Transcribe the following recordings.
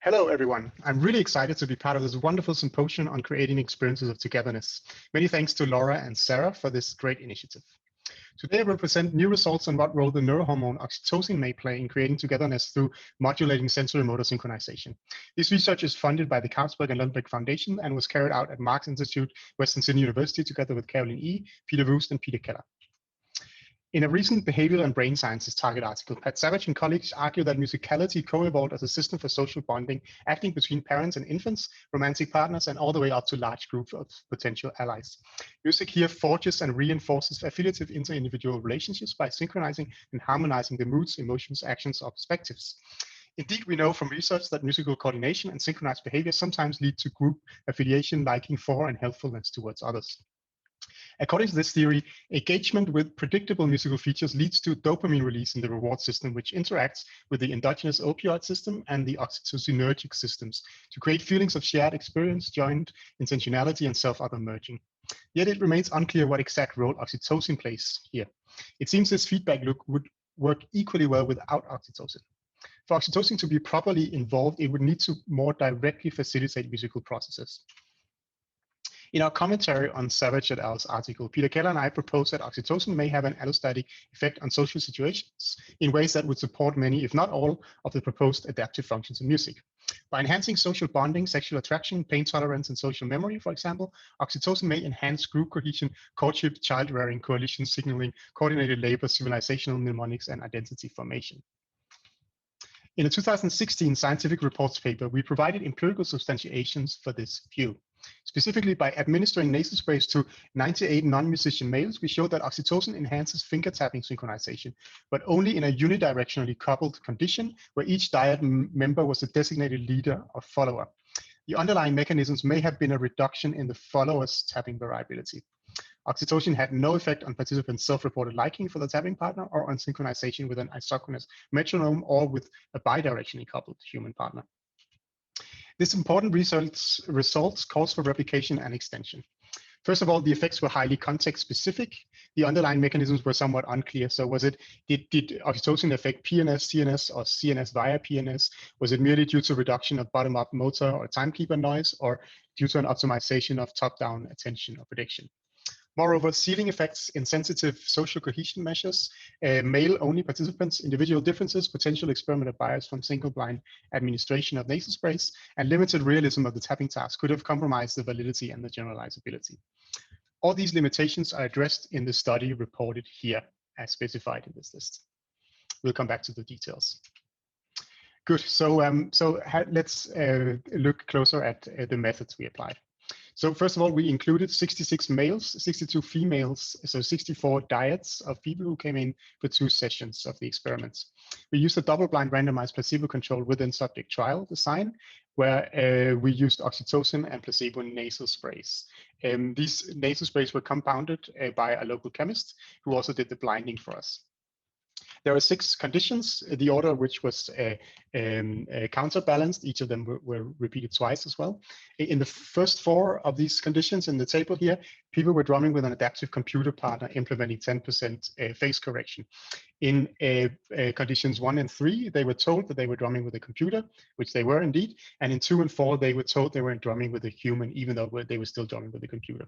Hello, everyone. I'm really excited to be part of this wonderful symposium on creating experiences of togetherness. Many thanks to Laura and Sarah for this great initiative. Today, I will present new results on what role the neurohormone oxytocin may play in creating togetherness through modulating sensorimotor synchronization. This research is funded by the Carlsberg and Lundbeck Foundation and was carried out at Marx Institute, Western Sydney University, together with Caroline E., Peter Woost, and Peter Keeler. In a recent Behavioral and Brain Sciences target article, Pat Savage and colleagues argue that musicality co-evolved as a system for social bonding, acting between parents and infants, romantic partners, and all the way up to large groups of potential allies. Music here forges and reinforces affiliative inter-individual relationships by synchronizing and harmonizing the moods, emotions, actions, or perspectives. Indeed, we know from research that musical coordination and synchronized behavior sometimes lead to group affiliation, liking for, and helpfulness towards others. According to this theory, engagement with predictable musical features leads to dopamine release in the reward system, which interacts with the endogenous opioid system and the oxytocinergic systems to create feelings of shared experience, joint intentionality, and self-other merging. Yet it remains unclear what exact role oxytocin plays here. It seems this feedback loop would work equally well without oxytocin. For oxytocin to be properly involved, it would need to more directly facilitate musical processes. In our commentary on Savage et al.'s article, Peter Keeler and I propose that oxytocin may have an allostatic effect on social situations in ways that would support many, if not all, of the proposed adaptive functions of music. By enhancing social bonding, sexual attraction, pain tolerance, and social memory, for example, oxytocin may enhance group cohesion, courtship, child rearing, coalition signaling, coordinated labor, civilizational mnemonics, and identity formation. In a 2016 scientific reports paper, we provided empirical substantiations for this view. Specifically, by administering nasal sprays to 98 non-musician males, we showed that oxytocin enhances finger tapping synchronization, but only in a unidirectionally coupled condition where each dyad member was a designated leader or follower. The underlying mechanisms may have been a reduction in the follower's tapping variability. Oxytocin had no effect on participants' self-reported liking for the tapping partner or on synchronization with an isochronous metronome or with a bi-directionally coupled human partner. This important results calls for replication and extension. First of all, the effects were highly context-specific. The underlying mechanisms were somewhat unclear. So did oxytocin affect PNS, CNS, or CNS via PNS? Was it merely due to reduction of bottom-up motor or timekeeper noise, or due to an optimization of top-down attention or prediction? Moreover, ceiling effects, insensitive social cohesion measures, male-only participants, individual differences, potential experimental bias from single-blind administration of nasal sprays, and limited realism of the tapping task could have compromised the validity and the generalizability. All these limitations are addressed in the study reported here, as specified in this list. We'll come back to the details. Good. So let's look closer at the methods we applied. So first of all, we included 66 males, 62 females, so 64 dyads of people who came in for 2 sessions of the experiments. We used a double-blind randomized placebo-controlled within-subject trial design where we used oxytocin and placebo nasal sprays. These nasal sprays were compounded by a local chemist who also did the blinding for us. There are 6 conditions, the order of which was counterbalanced. Each of them were repeated twice as well. In the first 4 of these conditions in the table here, people were drumming with an adaptive computer partner implementing 10% phase correction. In conditions 1 and 3, they were told that they were drumming with a computer, which they were indeed. And in 2 and 4, they were told they weren't drumming with a human, even though they were still drumming with a computer.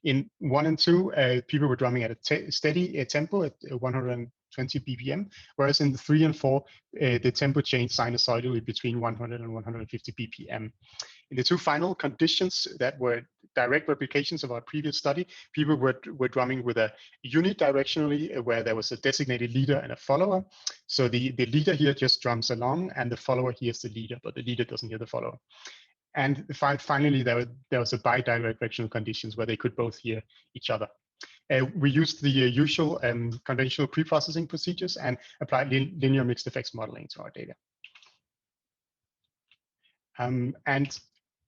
In 1 and 2, people were drumming at a steady tempo at 120 BPM, whereas in the 3 and 4, the tempo changed sinusoidally between 100 and 150 BPM. In the 2 final conditions that were direct replications of our previous study, people were drumming with a unidirectionally, where there was a designated leader and a follower. So the leader here just drums along, and the follower hears the leader, but the leader doesn't hear the follower. And finally, there was a bi-directional conditions where they could both hear each other. We used the usual conventional pre-processing procedures and applied linear mixed effects modeling to our data. And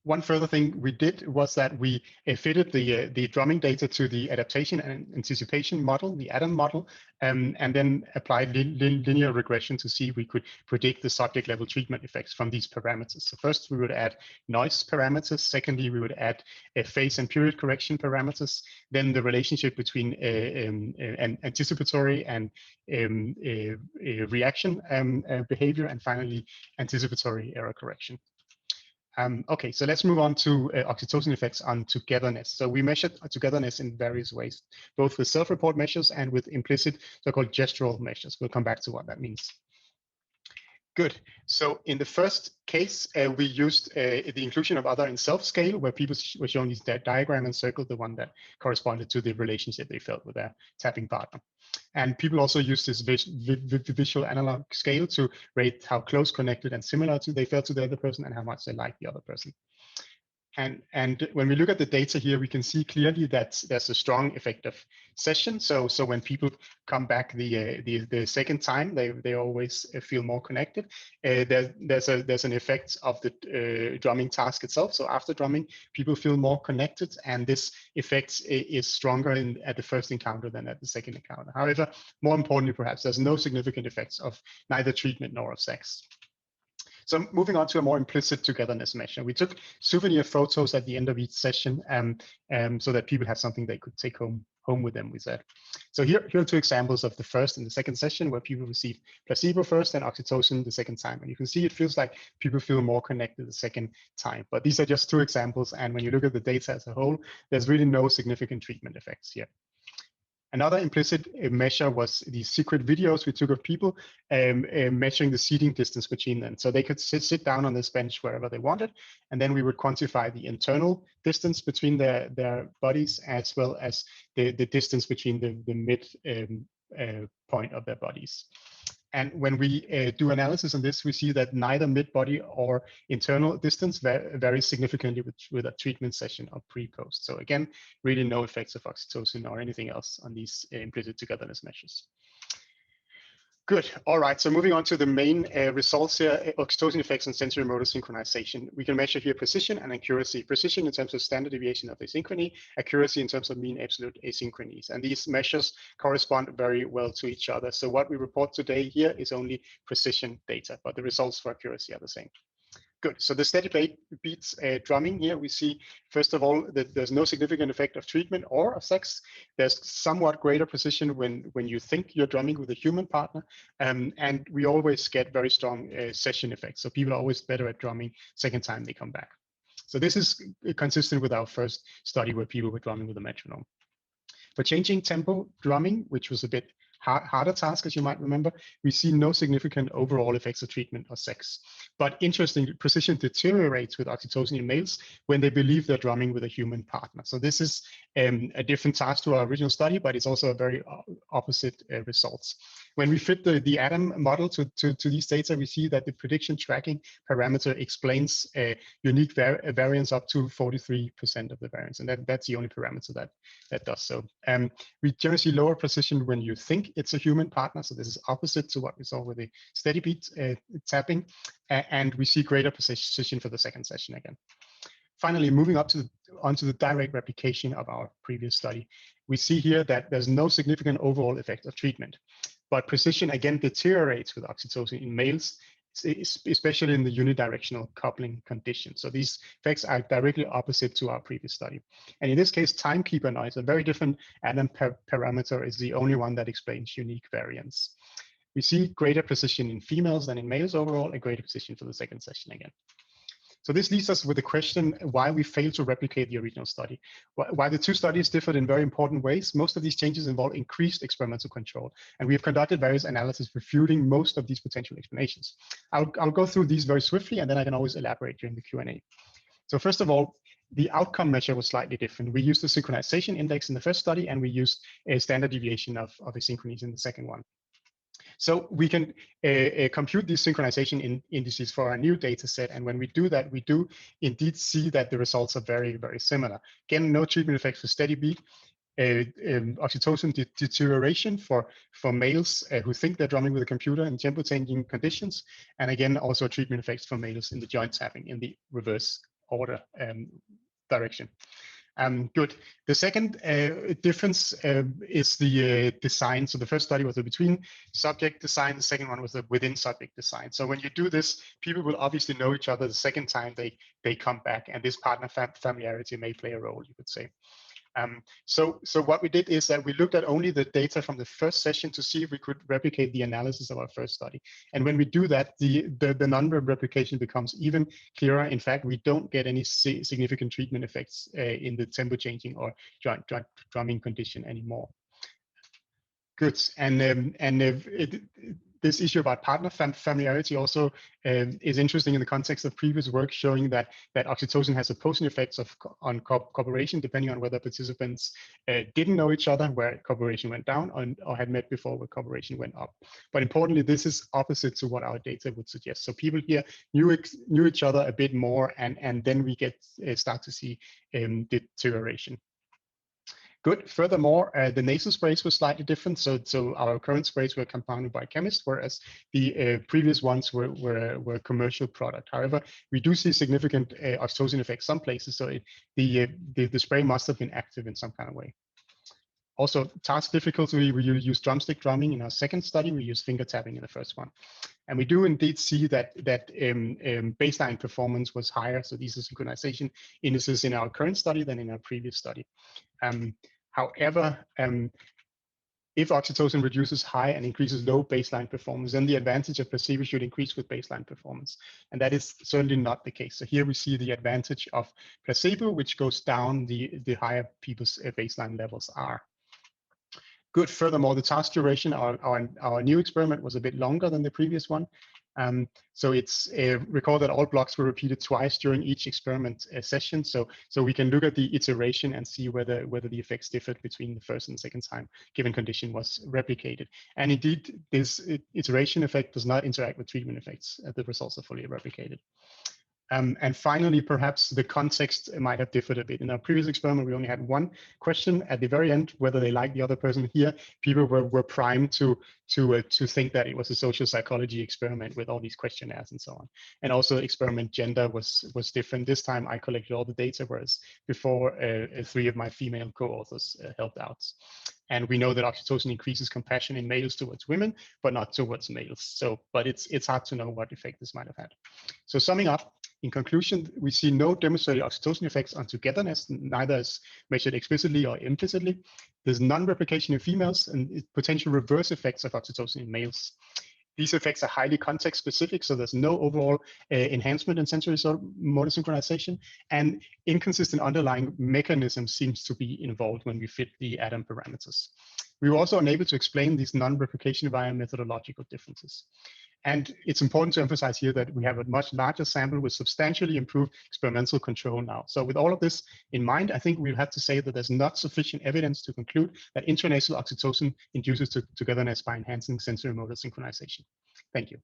one further thing we did was that we fitted the drumming data to the adaptation and anticipation model, the ADAM model, and then applied linear regression to see if we could predict the subject level treatment effects from these parameters. So first we would add noise parameters. Secondly, we would add phase and period correction parameters. Then the relationship between an anticipatory and reaction behavior, and finally anticipatory error correction. Okay, so let's move on to oxytocin effects on togetherness. So we measured togetherness in various ways, both with self-report measures and with implicit so-called gestural measures. We'll come back to what that means. Good. So in the first case, we used the inclusion of other in self scale, where people were shown this diagram and circled the one that corresponded to the relationship they felt with their tapping partner. And people also used this visual analog scale to rate how close, connected, and similar to they felt to the other person and how much they liked the other person. And when we look at the data here, we can see clearly that there's a strong effect of session. So when people come back the second time, they always feel more connected. There's an effect of the drumming task itself. So after drumming, people feel more connected, and this effect is stronger at the first encounter than at the second encounter. However, more importantly, perhaps there's no significant effects of neither treatment nor of sex. So moving on to a more implicit togetherness measure, we took souvenir photos at the end of each session so that people had something they could take home with them, we said. So here are two examples of the first and the second session where people received placebo first and oxytocin the second time. And you can see it feels like people feel more connected the second time. But these are just two examples. And when you look at the data as a whole, there's really no significant treatment effects here. Another implicit measure was the secret videos we took of people measuring the seating distance between them. So they could sit down on this bench wherever they wanted. And then we would quantify the internal distance between their bodies as well as the distance between the mid point of their bodies. And when we do analysis on this, we see that neither mid-body or internal distance varies significantly with a treatment session or pre-post. So again, really no effects of oxytocin or anything else on these implicit togetherness measures. Good. All right. So moving on to the main results here, oxytocin effects on sensorimotor synchronization. We can measure here precision and accuracy. Precision in terms of standard deviation of the synchrony, accuracy in terms of mean absolute asynchronies. And these measures correspond very well to each other. So what we report today here is only precision data, but the results for accuracy are the same. Good. So the steady beats drumming here, we see, first of all, that there's no significant effect of treatment or of sex. There's somewhat greater precision when you think you're drumming with a human partner. And we always get very strong session effects. So people are always better at drumming second time they come back. So this is consistent with our first study where people were drumming with a metronome. For changing tempo drumming, which was a bit harder task, as you might remember, we see no significant overall effects of treatment or sex. But interestingly, precision deteriorates with oxytocin in males when they believe they're drumming with a human partner. So this is a different task to our original study, but it's also a very opposite results. When we fit the ADAM model to these data, we see that the prediction tracking parameter explains unique variance up to 43% of the variance. And that's the only parameter that does so. We generally see lower precision when you think it's a human partner. So this is opposite to what we saw with the steady beat tapping. And we see greater precision for the second session again. Finally, moving onto the direct replication of our previous study, we see here that there's no significant overall effect of treatment. But precision again deteriorates with oxytocin in males, especially in the unidirectional coupling condition. So these effects are directly opposite to our previous study. And in this case, timekeeper noise, a very different ADAM parameter, is the only one that explains unique variance. We see greater precision in females than in males overall, and greater precision for the second session again. So this leaves us with the question why we failed to replicate the original study. Why the two studies differed in very important ways. Most of these changes involve increased experimental control, and we have conducted various analyses refuting most of these potential explanations. I'll go through these very swiftly, and then I can always elaborate during the Q&A. So first of all, the outcome measure was slightly different. We used the synchronization index in the first study, and we used a standard deviation of asynchronies in the second one. So we can compute these synchronization indices for our new data set. And when we do that, we do indeed see that the results are very, very similar. Again, no treatment effects for steady beat, oxytocin deterioration for males who think they're drumming with a computer in tempo changing conditions. And again, also treatment effects for males in the joint tapping in the reverse order direction. Good. The second difference is the design. So the first study was the between subject design. The second one was the within subject design. So when you do this, people will obviously know each other the second time they come back, and this partner familiarity may play a role, you could say. So what we did is that we looked at only the data from the first session to see if we could replicate the analysis of our first study. And when we do that, the non-rem replication becomes even clearer. In fact, we don't get any significant treatment effects in the tempo changing or drumming condition anymore. Good. This issue about partner familiarity also is interesting in the context of previous work showing that oxytocin has opposing effects on cooperation, depending on whether participants didn't know each other, where cooperation went down, or had met before, where cooperation went up. But importantly, this is opposite to what our data would suggest. So people here knew each other a bit more, and then we start to see deterioration. Good. Furthermore, the nasal sprays were slightly different. So our current sprays were compounded by chemists, whereas the previous ones were commercial product. However, we do see significant oxytocin effects some places. So the spray must have been active in some kind of way. Also, task difficulty, we use drumstick drumming in our second study. We use finger tapping in the first one. And we do indeed see that baseline performance was higher. So these are synchronization indices in our current study than in our previous study. However, if oxytocin reduces high and increases low baseline performance, then the advantage of placebo should increase with baseline performance. And that is certainly not the case. So here we see the advantage of placebo, which goes down the higher people's baseline levels are. Good. Furthermore, the task duration, our new experiment was a bit longer than the previous one. So it's recall that all blocks were repeated twice during each experiment session. So we can look at the iteration and see whether the effects differed between the first and second time given condition was replicated. And indeed, this iteration effect does not interact with treatment effects. The results are fully replicated. And finally, perhaps the context might have differed a bit. In our previous experiment, we only had one question at the very end, whether they liked the other person. Here, people were primed to think that it was a social psychology experiment with all these questionnaires and so on. And also experiment gender was different. This time I collected all the data, whereas before 3 of my female co-authors helped out. And we know that oxytocin increases compassion in males towards women, but not towards males. But it's hard to know what effect this might have had. So summing up, in conclusion, we see no demonstrated oxytocin effects on togetherness, neither as measured explicitly or implicitly. There's non-replication in females and potential reverse effects of oxytocin in males. These effects are highly context-specific, so there's no overall enhancement in sensorimotor synchronization, and inconsistent underlying mechanism seems to be involved when we fit the ADAM parameters. We were also unable to explain these non-replication via methodological differences. And it's important to emphasize here that we have a much larger sample with substantially improved experimental control now. So with all of this in mind, I think we'll have to say that there's not sufficient evidence to conclude that intranasal oxytocin induces togetherness by enhancing sensorimotor synchronization. Thank you.